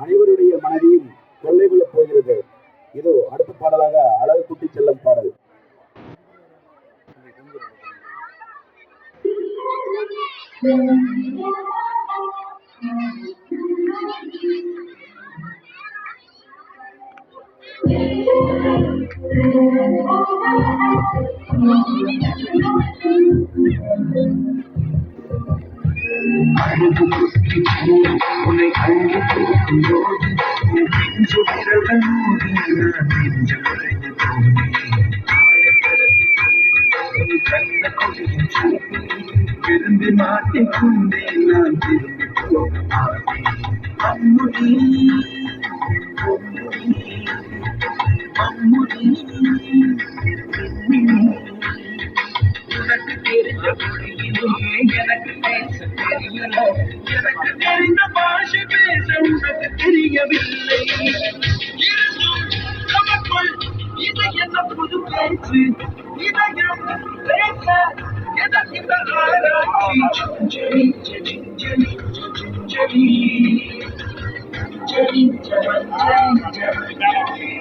அனைவருடைய மனதையும் கொள்ளை கொள்ளப் போகிறது. இதோ அடுத்த பாடலாக அழகு குட்டி செல்லும் பாடல். உன்னை கண்டு போகும் போது நெஞ்சு விரல்கள் மோதி நான் நெஞ்சு குறைந்து கண்ண கொடியின் விரும்பி மாட்டிக்கொண்டே நான் திரும்பி போக மாட்டேன். அம்முடி அம்முடி உனக்கு தெரிஞ்ச மொழியிலே எனக்கு பேச தெரியல, எனக்கு தெரிந்த பாஷை பேச உனக்கு தெரியவில்லை. இருந்தும் நமக்குள் இது என்ன புது பேச்சு, இதயம் பேச எதற்கு இந்த ஆராய்ச்சி? Jelly jelly jelly jelly jelly jelly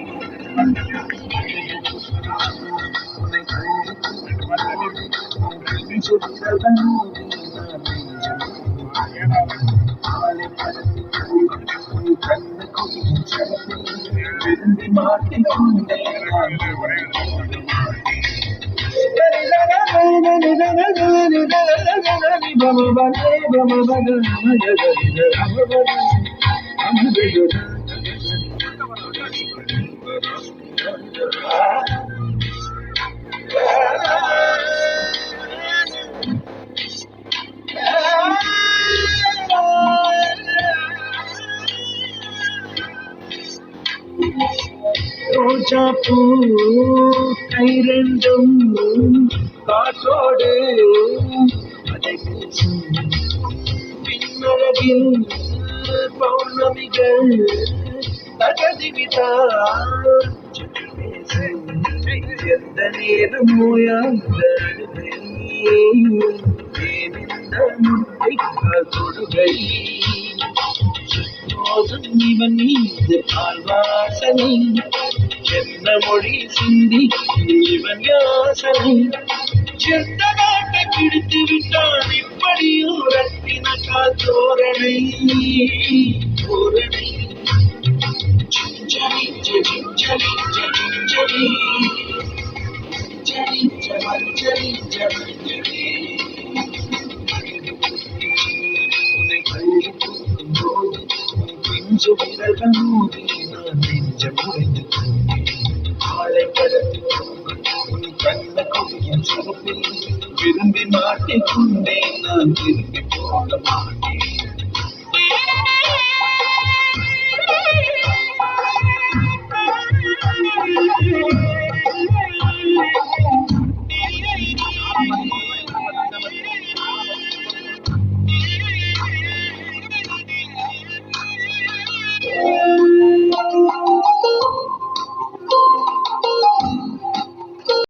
விரும்பி மாட்டிக்கொண்டே ரோஜா பூ கைரெண்டும் காற்றோடு அதை பேசும் பின்னழகில் பௌர்ணமிகள் தகதிவிதான் எந்த நேரமோ அந்த முட்டை கொடுகை போதும் இவன் மீது பால் வாசனை, என்ன மொழி சிந்தி இவன் யாசனை, எந்த நாட்டை பிடித்து விட்டான் இப்படியோ ரத்தின காத்தோரணை தோரணை. ஜலி ஜலி ஜலி ஜலி ஜலி ஜலி ஜலி ஜலி நெஞ்சு விரல்கள் மோதி நான் நெஞ்சம் உடைந்து ஆளை கடத்தி உன் கண்ண கொடியின் சிறப்பில் விரும்பி மாட்டிக்கொண்டே நான் திரும்பி போக மாட்டேன்.